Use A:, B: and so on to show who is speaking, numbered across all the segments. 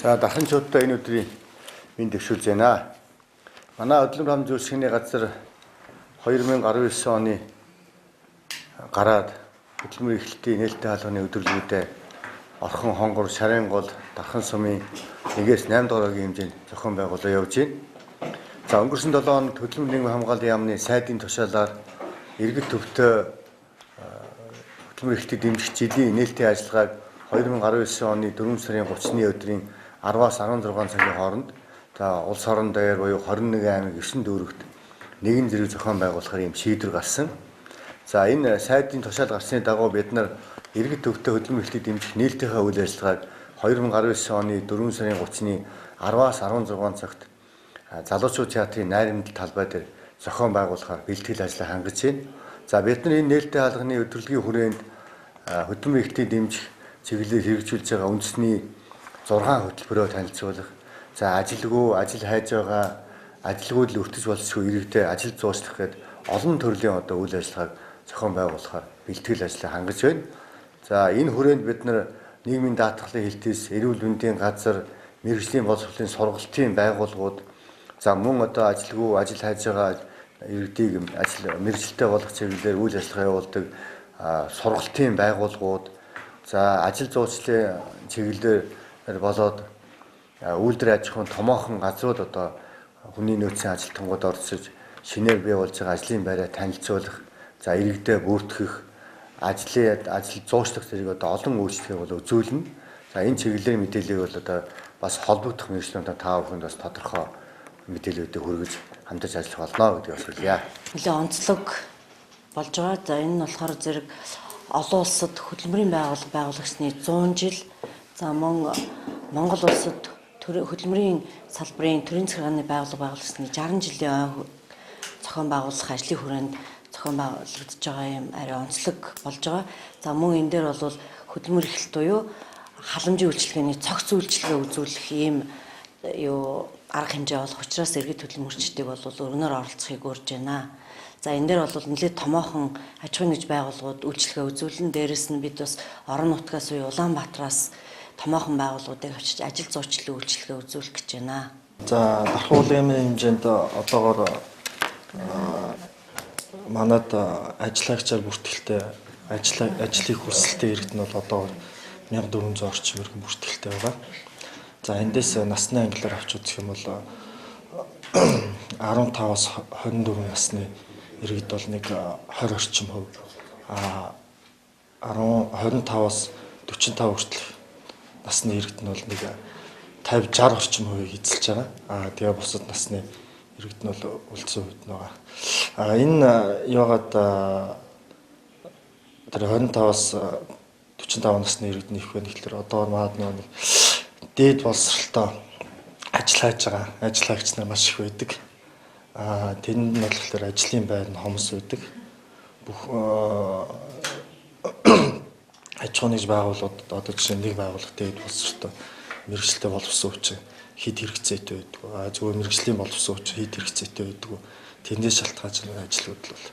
A: За дахин чуудаа энэ өдрийн минь төвшүүлж байна. Манай хөдөлмөр хам зөвшөөрлийн газар 2019 оны гараад хөдөлмөр эрхлэлтийн нээлттэй хаалганы өдөрлгүүдэд Орхон, Хонгор, Шарын гол, Дархан сумын 1-8 дугааргийн хэмжээнд зохион байгуулалт явж байна. За өнгөрсөн 7 хоногт хөдөлмөр нийгмийн хамгааллын яамны сайдын тушаалаар иргэд төвтэй хөдөлмөр эрхлэлтийг дэмжих жилийн нээлттэй ажиллагааг 2019 оны 4 сарын 30-ны өдрийн 10-аас 16 цагийн хооронд улс орон даяар буюу 21 аймаг 9 дүүрэгт нэгэн зэрэг зохион байгуулахаар юм шийдвэр гарсан. За энэ сайдын тушаал гарсны дагуу бид нар иргэд төвтэй хөдөлмөр эрхлэлтийг дэмжих нээлттэйхээ үйл ажиллагааг 2019 оны 4 сарын 30-ны 10-аас 16 цагт Залуучууд театрын найрамдал талбай дээр зохион байгуулахаар бэлтгэл ажлаа хангаж байна. За бид нар энэ нээлттэй хаалганы өдөрлөгийн хүрээнд хөдөлмөр эрхлэлтийг дэмжих чиглэлээр хэрэгжүүлж байгаа үндэсний 6 хөтөлбөрөөр танилцуулах. За ажилгүй, ажил хайж байгаа, ажилгүй л өртөж болцсогүй иргэдэд ажил зуучлах гээд олон төрлийн үйл ажиллагааг зохион байгуулахаар бэлтгэл ажлаа хангаж байна. За энэ хүрээнд бид нар нийгмийн даатгалын хэлтээс эрүүл мэндийн газар, мэргэжлийн боловсролын сургалтын байгууллагууд, за мөн ажилгүй, ажил хайж байгаа иргэдийг мэргэжилтэй болгох чиглэлээр үйл ажиллагаа явуулдаг сургалтын байгууллагууд, за ажил зуучлалын чиглэлээр болоод үйлдвэр аж ахуйн томоохон газрууд хүний нөөцийн ажилтнууд орцож шинээр бий болж байгаа ажлын байраа танилцуулах, за иргэдэд бүртгэх, ажил зуучлах зэрэг олон үйлчлэгийг бол үзүүлнэ. За энэ чиглэлийн мэдээллийг бол бас холбогдох мэргэжлүүдэд та бүхэнд бас тодорхой мэдээллүүдийг хүргэж хамтарч ажиллах болно гэдгийг бас хэлье.
B: Нэлээд онцлог болж байгаа. За энэ нь болохоор зэрэг олон улсад хөдөлмөрийн байгуулагчны 100 жил, за мөн Монгол улсад хөдөлмөрийн салбарын төрийн захиргааны байгуулагчны 60 жилийн зохион байгуулах ажлын хүрээнд зохион байгуулагдж байгаа юм арай онцлог болж байгаа. За мөн энэ дээр бол хөдөлмөр эрхлэлт буюу халамжийн үйлчилгээний цогц үйлчилгээ үзүүлэх ийм арга хэмжээ болох учраас иргэд хөдөлмөрчдийг бол өргөнөөр оролцохыг урьж байна. За энэ дээр бол нэлээд томоохон аж ахуйн нэгж байгууллагууд үйлчилгээ үзүүлэн, дээрэс нь бид бас орон нутгаас буюу Улаанбаатараас томоохон байгууллагуудыг авчиж ажил зуучлалын үйлчилгээ үзүүлэх гэж байна.
C: За дархуулын хэмжээнд одоогоор манад ажиллагчаар бүртгэлтэй ажлыг хүсэлтэй иргэд нь бол одоогоор 1400 орчим иргэн бүртгэлтэй байгаа. За эндээс насны ангилаар авч үзэх юм бол 15-аас 24 насны иргэд бол нэг 20 орчим хувь, 25-аас 45 хүртэл насны иргэд нь бол нэг 50-60 орчим хувийг эзэлж байгаа. Тэгээ бусад насны иргэд нь бол үлдсэн хувьд нь байгаа. Энэ яагаад тэр 25-аас 45 насны иргэд нь их вэ гэхээр одоо маад нэг дээд боловсролтой ажил хайж байгаа ажиллагч нар маш их байдаг. Тэнд нь болохоор ажлын байр нь хомс байдаг. Бүх аж ахуйн нэгж байгууллагууд одоо жишээ нэг байгууллага дээд боловсролтой мэргэжилтэй боловсон хүчин хэд хэрэгцээтэй байдаг. Зөвхөн мэргэжлийн боловсон хүчин хэд хэрэгцээтэй байдаг. Тэндээс шалтгаалж байгаа ажлууд бол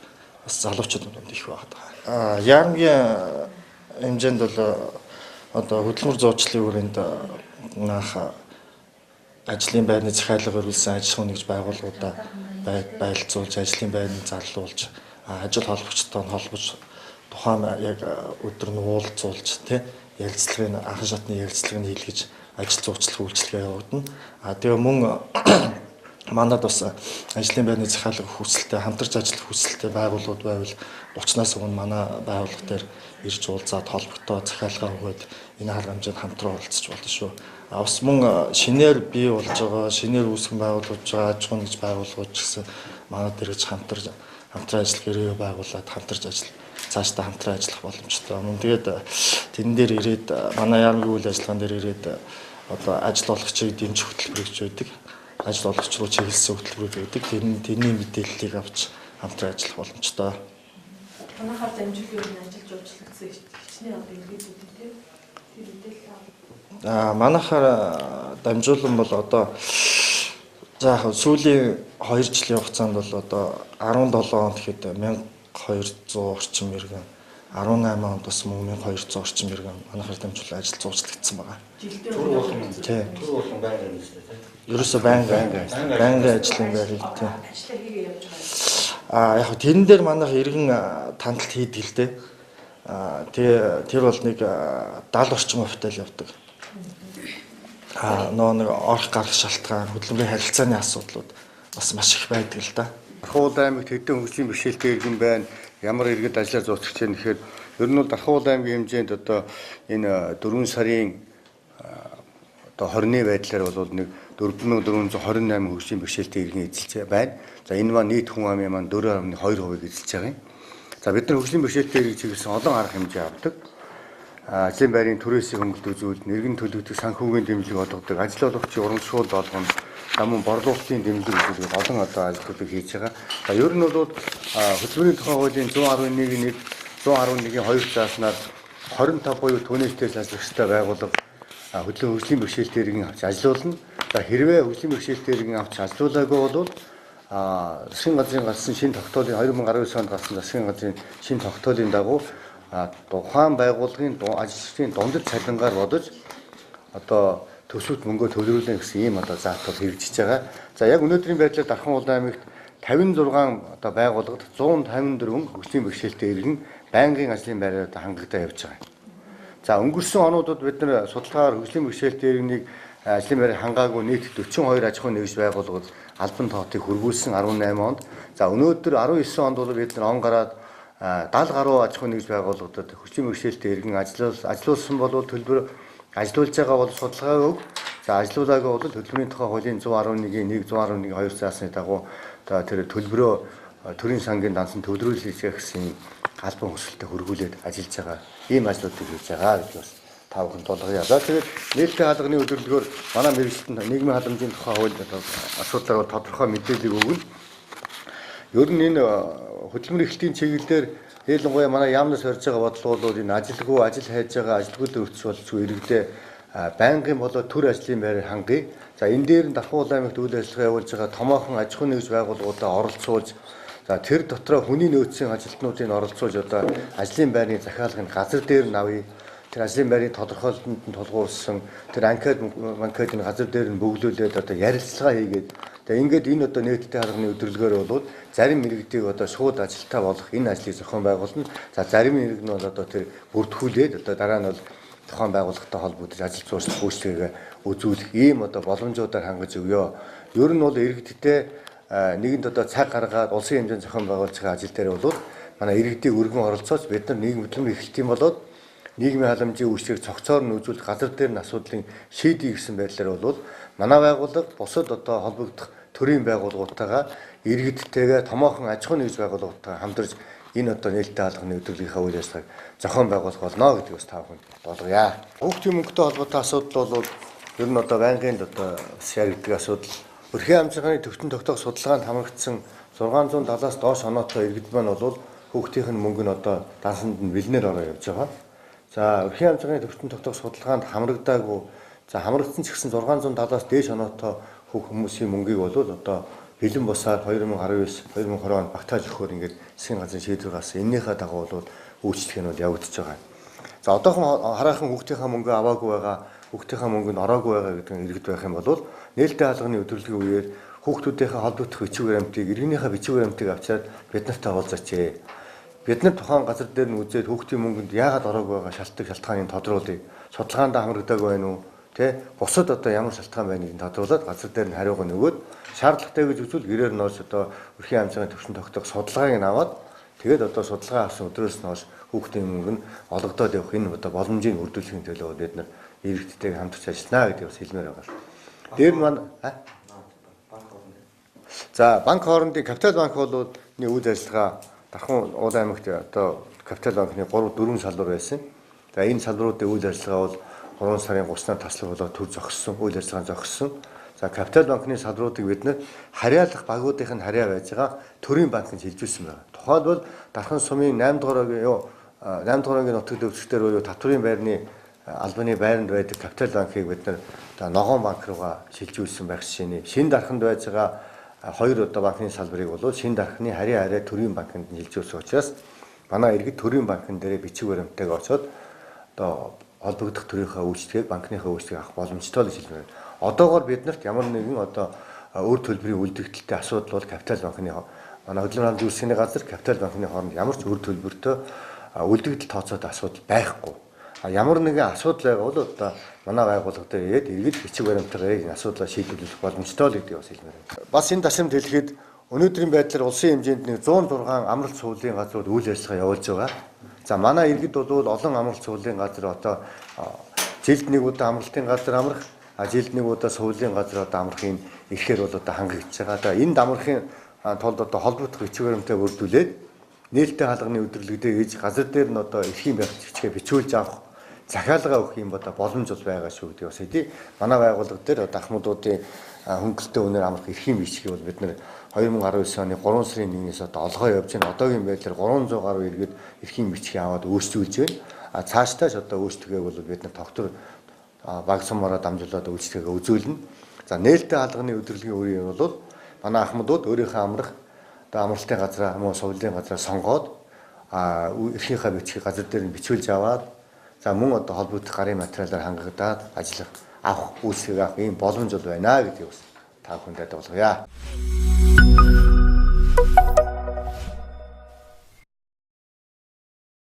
C: бас залуучууд донд их байгаа. Яамгийн хэмжээнд бол одоо хөдөлмөр зуучлалын хүрээнд анх ажлын байрны захиалга өргүүлсэн аж ахуйн нэгж байгууллагуудаа байлцуулж, ажлын байрны зарлуулж, ажил холбогчтой нь холбож, тухайн яг өдөр нь уулзуулж, ярилцлагын анхан шатны ярилцлагыг хийлгэж ажил зуучлах үйлчилгээ явагдана. Тэгээ мөн манад бас ажлын байрны захиалга хүсэлтэй, хамтарч ажиллах хүсэлтэй байгууллагууд байвал 30-наас өмнө манай байгууллага дээр ирж уулзаад холбогдоо захиалгаа өгөөд энэ арга хэмжээнд хамтран оролцож болно шүү. Бас мөн шинээр бий болж байгаа, шинээр үүсгэн байгуулж байгаа аж ахуйн нэгж байгууллагууд ч гэсэн манай дээр гэж хамтран ажиллах хэрэг байгуулад хамтарч цаашдаа хамтран ажиллах боломжтой. Мөн тэгээд тэн дээр ирээд манай яамгийн үйл ажиллагаан дээр ирээд одоо ажил олгогчийг дэмжих хөтөлбөр гэж байдаг. Ажил олгогч руу чиглэсэн хөтөлбөр байдаг. Тэрний мэдээллийг авч хамтран ажиллах боломжтой.
D: Манайхаар дамжуулын үеийн ажил жуулчлагдсан хичнээн иргэдүүд тийм тэр мэдээлэл
C: манайхаар дамжуулан бол одоо за сүүлийн 2 жилийн хугацаанд бол одоо 17 онд гэхэд 1200 орчим иргэн 18 онд бас 1200 орчим мэргэн манайхаар дамжуулан ажил зуучлагдсан байгаа.
D: Жилдээ
C: Тий.
A: Түр болон байнга юм шүү дээ.
C: Ерөөсөө байнгын ажлын байрыг тий.
D: ажлаа хийгээ явж байгаа.
C: Яг тэрэн дээр манайх иргэн тандалт хийдэг л дээ. Тэр бол нэг 70 орчим хувьтай л явдаг. Нэг орох гарах шалтгаан, хөдөлмөрийн харилцааны асуудлууд бас маш их байдаг л да.
A: Дархуул аймагт хэдэн хөгжлийн бэрхшээлтэй иргэн байна. Ямар иргэд ажиллаж зууцч чинь гэхээр ер нь бол Дархуул аймгийн хэмжээнд одоо энэ 4 сарын одоо 20-ны байдлаар бол нэг 4428 хөгжлийн бэрхшээлтэй иргэн эзэлж байна. За энэ маань нийт хүн амын маань 4.2% эзэлж байгаа юм. За бид нар хөгжлийн бэрхшээлтэй иргэн чиглэсэн олон арга хэмжээ авдаг. Ажлын байрын түрээсийг хөнгөлт үзүүлэлт, иргэн төлөвлөлтөд санхүүгийн дэмжлэг олгодог, ажил олгогчийн урамшуул болгоно, намун борлуулалтын дэмжлэг үзүүлэлт олон одоо ажлуудыг хийж байгаа. За ер нь бол хөтөлбөрийн тухай хуулийн 111-ийн 111-ийн 2 зааснаар 25 буюу түүнээсээс ажиллагчтай байгууллага хөгжлийн бэрхшээлтэй иргэн авч ажилуулна. За хэрвээ хөгжлийн бэрхшээлтэй иргэн авч ажилуулаагүй бол засгийн газрын гарсан шинэ тогтоолын 2019 онд гарсан засгийн газрын шинэ тогтоолын дагуу тухайн байгууллагын ажилчдын дундад цалингаар бодож одоо төсөвт мөнгө төлрүүлнэ гэсэн ийм одоо заатал хэрэгжиж байгаа. За яг өнөөдрийн байдлаар Дархан улаан аймагт 56 одоо байгууллагад 154 хөгжлийн бэрхшээлтэй иргэн байнгын ажлын байраар хангагдаа явж байгаа. За өнгөрсөн онуудад бид нар судалгаагаар хөгжлийн бэрхшээлтэй иргэнийг ажлын байраар хангаагүй нийт 42 аж ахуйн нэгж байгууллагууд албан тоотыг хөрвүүлсэн 18 онд. За өнөөдөр 19 онд бол бид нар он гараад 70 гаруй аж ахуйн нэгж байгууллагуудад хүчний бэрхшээлтэй иргэн ажилуулсан бол төлбөр ажилуулж байгаа бол судалгаа өг. За ажилуулаагүй бол төлбөрийн тухай хуулийн 111-ийн 1, 111-ийн 2 заасны дагуу одоо тэр төлбөрөө төрийн сангийн дансан төвлөрүүлж гэсэн албан хөсөлтөд хөргүүлээд ажиллаж байгаа ийм ажлуудыг хийж байгаа гэж бас та бүхэнд тулгая. За тэгээд нээлттэй хаалганы өдөрлөгөөр манай мэргэжилтэнд нийгмийн халамжийн тухай хууль асуудлаар тодорхой мэдээлэл өгнө. Ер нь энэ хөдөлмөр эрхтлийн чиглэлээр ялангуяа манай яамнаас орж байгаа бодлого бол энэ ажилгүй ажил хайж байгаа ажилгүй төвч болцгүй иргэдээ байнгын болоо төр ажлын байраар хангая. За энэ дээр нь Дархан улаан аймагт үйл ажиллагаа явуулж байгаа томоохон аж ахуйн нэгж байгууллагуудаа оролцуулж за тэр дотроо хүний нөөцийн ажилтнуудыг оролцуулж одоо ажлын байрны захиалгын газар дээр нь авъя. Тэр ажлын байрны тодорхойлолтод нь тулгуурсан тэр анкетын газар дээр нь бөглүүлээд одоо ярилцлага хийгээд тэгээ ингээд энэ одоо нээлттэй хаалганы өдөрлөгөөр бол зарим иргэдийг одоо шууд ажилтаа болох энэ ажлыг зохион байгуулна. За зарим иргэд нь бол одоо тэр бүртгүүлээд одоо дараа нь бол тухайн байгууллагатай холбогдож ажил зуршлах үйлчлэгээ үзүүлэх ийм одоо боломжуудаар хангаж өгөө. Ер нь бол иргэдтэй нэгэнд одоо цаг гаргаад улсын хэмжээнд зохион байгуулж байгаа ажил дээр бол манай иргэдийг өргөн оролцоож бид нар нийгэм хөдөлмөр эхлэх юм болоод нийгмийн халамжийн үйлчлэгийг цогцоор нь үзүүлэх газар дээр нь асуудлын шийдий гэсэн байдлаар бол манай байгууллага бусад одоо холбогдох төрийн байгууллагуудтайгаа иргэдтэйгээ томоохон аж ахуйн нэгж байгууллагуудтайгаа хамтарч энэ одоо нээлттэй хаалганы өдөрлөгийн үйл ажиллагааг зохион байгуулах болно гэдэг бас та бүхэнд болгоё. Хүүхдийн мөнгөтэй холбоотой асуудал бол ер нь одоо байнгын одоо яригддаг асуудал. Өрхийн амжиргааны төвчөн тогтоох судалгаанд хамрагдсан 670-аас доош оноотой иргэд маань бол хүүхдийн мөнгө нь одоо дансанд нь бэлнээр ороо явж байгаа. За өрхийн амжиргааны төвчөн тогтоох судалгаанд хамрагдаагүй за хамрагдсан ч гэсэн 670-аас дээш оноотой хүмүүсийн мөнгийг бол одоо бэлэн бусаар 2019-2020 онд багтааж өгөхөөр ингээд засгийн газрын шийдвэр гарсан. Эннийхээ дагуу бол үйлчлэх нь бол явагдаж байгаа. За одоохон хараахан хүүхдийнхээ мөнгө аваагүй байгаа, хүүхдийнхээ мөнгө нь ороогүй байгаа гэдэг нь иргэд байх юм бол нээлттэй хаалганы өдөрлөгийн үеэр хүүхдүүдийнхээ холбогдох бичиг баримтыг, иргэнийхээ бичиг баримтыг авчаад бид нартай уулзаач. Бид нар тухайн газар дээр нь үзээд хүүхдийн мөнгөнд яагаад ороогүй байгаа шалтгааныг тодруулъя. Судалгаанд хамрагдаагүй байна уу? Бусад одоо ямар шалтгаан байныг тодруулаад газар дээр нь хариуг нь өгөөд шаардлагатай гэж үзвэл гэрээр нь олж одоо өрхийн амжиргааны төвчөн тогтоох судалгааг нь аваад тэгээд одоо судалгаа авсан өдрөөс нь олж хүүхдийн мөнгө нь олгодоод явах энэ одоо боломжийг үрдүүлэхийн төлөө бид нар иргэдтэйг хамтарч ажиллана гэдэг бас хэлмээр байгаа. Дээр нь маань за банк хоорондын капитал банк бол үйл ажиллагаа Дархан улаан аймагт одоо капитал банкны 3-4 салбар байсан. За энэ салбаруудын үйл ажиллагаа бол 3 сарын 30-наар таслах болоод төр зогссон, үйл ажиллагаа зогссон. За капитал банкны салбаруудыг бид нэр харьяалах багуудынх нь харьяа байж байгаа төрийн банкнд шилжүүлсэн байна. Тухайлбал Дархан сумын 8 дугаар ангийн нутаг дэвсгчдэр буюу татврын байрны албаны байранд байдаг капитал банкыг бид нэр ногоон банк руугаа шилжүүлсэн байх жишээний. Шинэ Дарханд байж байгаа 2 одоо банкны салбарыг бол шинэ Дарханы харьяа төрийн банкнд шилжүүлсэн учраас манай иргэд төрийн банкн дээр бичиг баримтайг очоод одоо холбогдох төрийнхөө үйлчлэгийг банкныхаа үйлчлэгийг авах боломжтой л гэж хэлмээр. Одоогоор биднэрт ямар нэгэн одоо өөр төлбөрийн үлдэгдэлтэй асуудал бол Капитал банкны манай хөдөлмөр хамт үйлчлэгийн газар Капитал банкны хооронд ямар ч өөр төлбөртэй үлдэгдэл тооцоотой асуудал байхгүй. Ямар нэгэн асуудал байгаа бол одоо манай байгууллага дээр ирээд иргэд бичиг баримтаараа энэ асуудлаа шийдвэрлэх боломжтой л гэдгийг бас хэлмээр байна. Бас энэ тасамд хэлэхэд өнөөдрийн байдлаар улсын хэмжээнд нэг 106 амралт суулгын газрууд үйл ажиллагаа явуулж байгаа. За манай иргэд бол олон амралт суулгын газар одоо жилд нэг удаа амралтын газар амрах, жилд нэг удаа суулгын газар одоо амрахын эрхээр бол одоо хангагдж байгаа. Одоо энд амрахын тулд одоо холбогдох бичиг баримтаа бүрдүүлээд нээлттэй хаалганы өдөрлөгдөө ээж газар дээр нь одоо эрхийн байх зэвчгээ бичүүлж авах захиалга өгөх юм одоо боломж бол байгаа шүү гэдэг бас хэдий манай байгууллага дээр одоо ахмадуудын хөнгөлөлтөө өнөр амрах эрхийн бичгийг бол бид нэр 2019 оны 3 сарын 1-ээс одоо олгоо явж байна. Одоогийн байдлаар 300 гаруй иргэд эрхийн бичгийг аваад өөрчилж байна. Цаашдаа ч одоо өөрчлөгөө бол бид нар тогтвор баг сумаараа дамжуулаад өөрчлөгөө үзүүлнэ. За нээлттэй хаалганы өдөрлөгийн үрийн бол манай ахмадууд өөрийнхөө амрах одоо амралтын газраа мөн сувлын газраа сонгоод эрхийнхаа бичгийг газар дээр нь бичүүлж аваад за мөн одоо холбогдох гарын материалаар хангагдаад ажиллах авах үйлчлэг авах ийм боломж бол байна гэдгийг бас та бүхэнд болгоё.